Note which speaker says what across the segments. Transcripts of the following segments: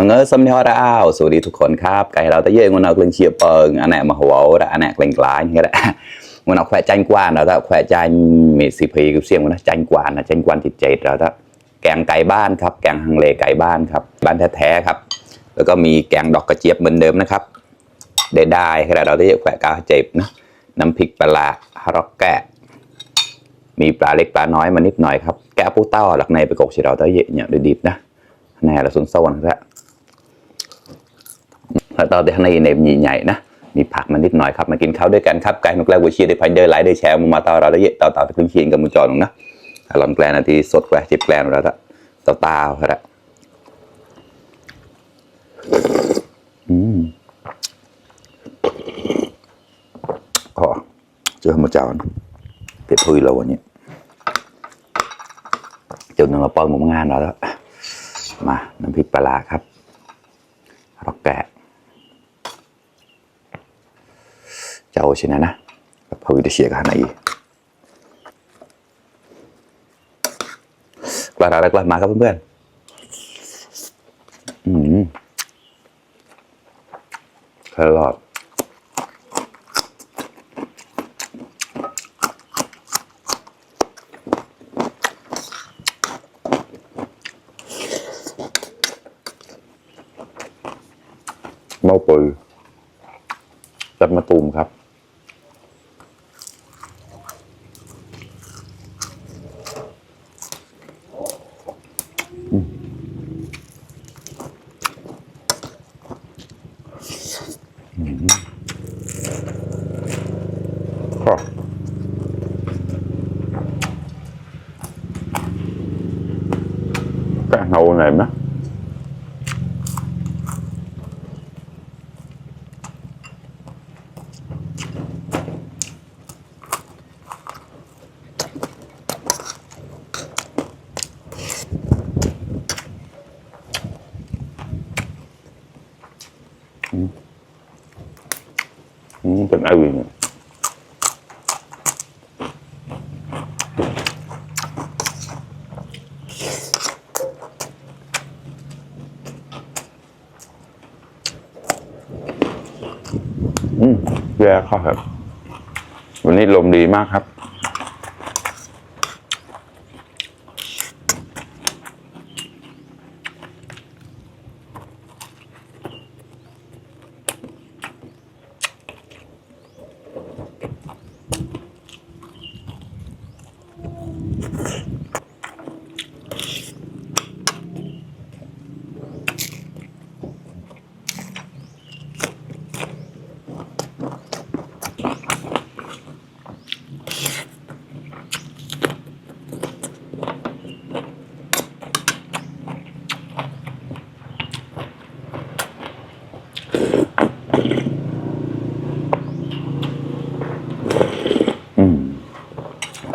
Speaker 1: มังเออสมยอดเอาสวัสดีทุกคนครับไก่เราตะเย่งวันเอาเครื่องเชียร์เปิงอันไหนมาหัวอันไหนกลางกลายอย่างเงี้ยแหละวันเอาแขวะจันกวานเราถ้าแขวะจันมีสีพีกับเสียงวันนะจันกวานนะจันกวานจิตใจเราถ้าแกงไก่บ้านครับแกงฮังเลไก่บ้านครับบ้านแท้ๆครับแล้วก็มีแกงดอกกระเจี๊ยบเหมือนเดิมนะครับได้ขนาดเราได้แขวะกาเจ็บนะน้ำพริกปลาฮารอกแกะมีปลาเล็กปลาน้อยมานิดหน่อยครับแกะปูเต้าหลักในไปกบเชียเราตะเย่เนี่ยดิบนะแน่ละส่วนโซนครับแล้วตอนที่ข้างในเนี่ยใหญ่ๆนะมีผักมานิดหน่อยครับมากินข้าวด้วยกันครับไก่นกแก้ววัวเชียร์ได้พันเดอร์ไลท์ได้แชร์มาต่อเราได้เยอะต่อไปครึ่งเชียงกับมือจอลงนะลองแกลนาทีสดแกลจิบแกลเราละต่อครับก็เจอมือจอเผ็ดพุยเราวันนี้จนเราเปิดหมูงานเราแล้วมาน้ำพริกปลาครับรอกแกะเจ้าชินะนะพอวิเดเชียกันไหนปลาอะไรกลับมาครับเพื่อนๆอร่อยเมาปือจัดมาตูมครับก็เอาไหนนะเป็นอะไรเนี่ยแย่เข้าครับวันนี้ลมดีมากครับ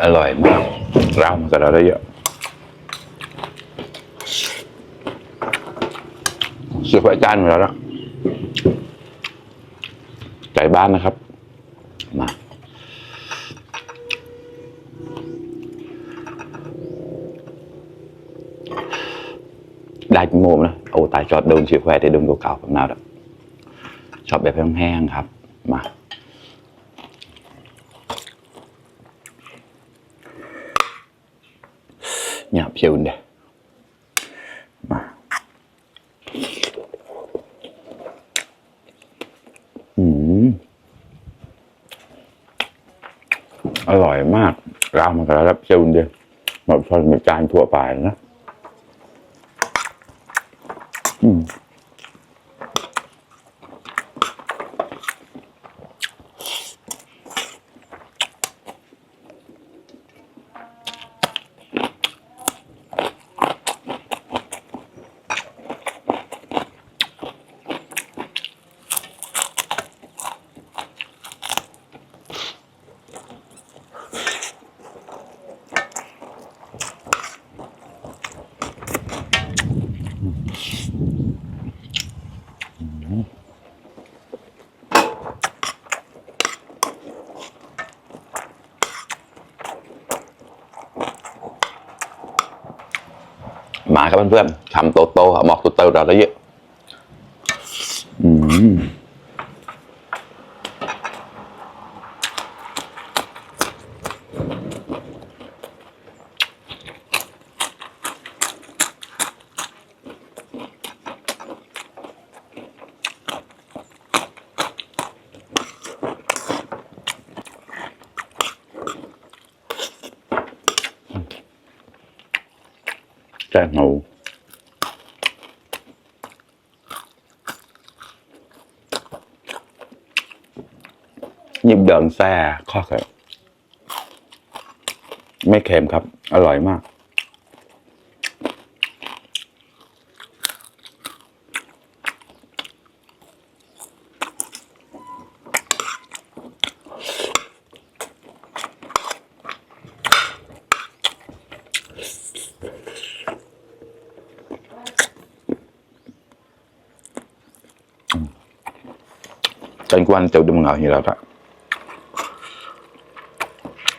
Speaker 1: อร่อยมากเรามากับเราได้เยอะเสือไฟจานหมดแล้วไก่บ้านนะครับมาได้กี่โมงนะโอ้ตายจอดโดนเสือไฟได้โดนเก่าๆแบบนั้นแล้วชอบแบบแห้งๆครับมาหยาบเชียวเด้มาอร่อยมากราวมันกระดับเชียวเด้แบบพอมีจานทั่วไปนะมาครับเพื่อนๆคำโตๆหมอกโตๆเราได้เยอะ อืมแจ้งเอายิบเดิงแซ่ข้อไข่ไม่เค็มครับอร่อยมากจนกวันจะดึงเหงาอย่างเราละ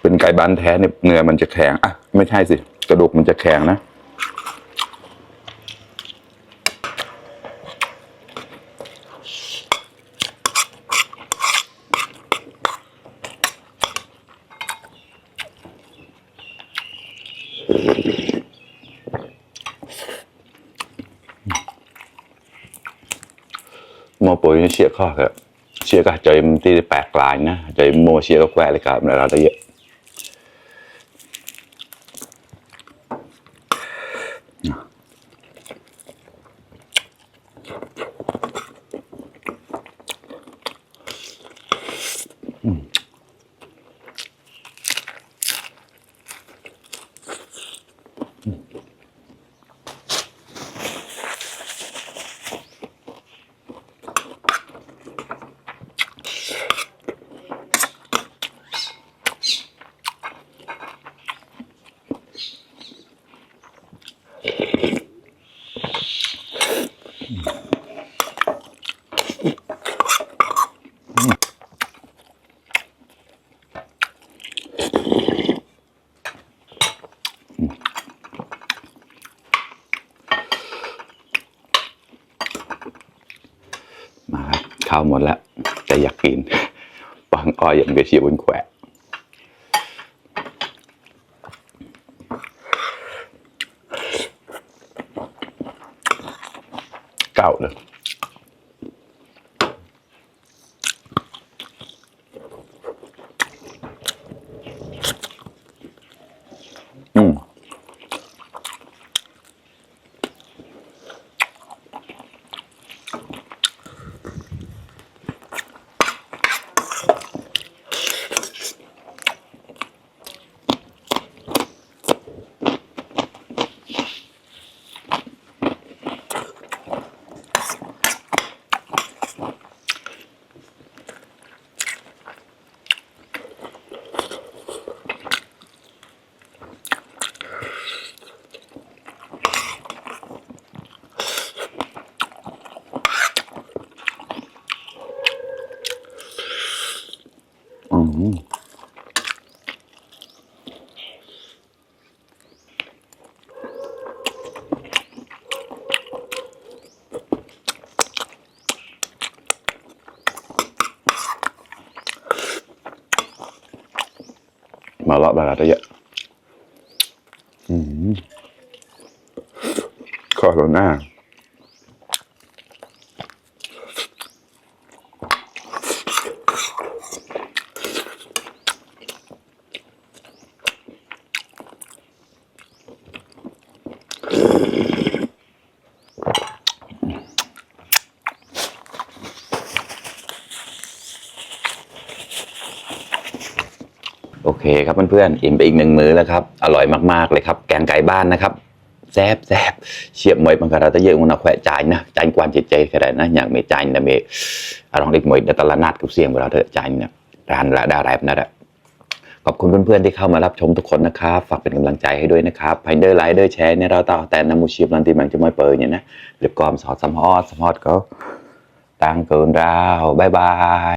Speaker 1: เป็นไก่บ้านแท้เนี่ยเนื้อมันจะแข็งอ่ะไม่ใช่สิกระดูกมันจะแข็งนะmua bồi chia kho kìa chia cả trời ti bạc lại nè trời mua chia các quẹ lại cả là đây vậyมาครับข้าวหมดแล้วแต่อยากกินปังอ้อยยังไปเชียร์บนแขวะเก่าเลยมาเลาะบาราได้เยอะข้าวหน้าโอเคครับเพื่อนๆอิ่มไปอีก1 มื้อแล้วครับอร่อยมากๆเลยครับแกงไก่บ้านนะครับแซ่บเฉียบมวยมันกระตะเยอะมันเอาแขวะจ่ายนะจ่ายกวนจิตใจขนาดนะอย่างไม่จ่ายนะเมย์ลองเด็กมวยในตลาดนัดกับเสียงเวลาเธอจ่ายเนี่ยร้านละได้อะไรแบบนั้นแหละขอบคุณเพื่อนๆที่เข้ามารับชมทุกคนนะครับฝากเป็นกำลังใจให้ด้วยนะครับไพเดอร์ไลค์เดอร์แชร์เนี่ยเราต่อแต่นำมูชีพลันตีมันจะไม่เปิดเนี่ยนะเรียบกอมสอดสมฮอดก็ตั้งเกินราวบายบาย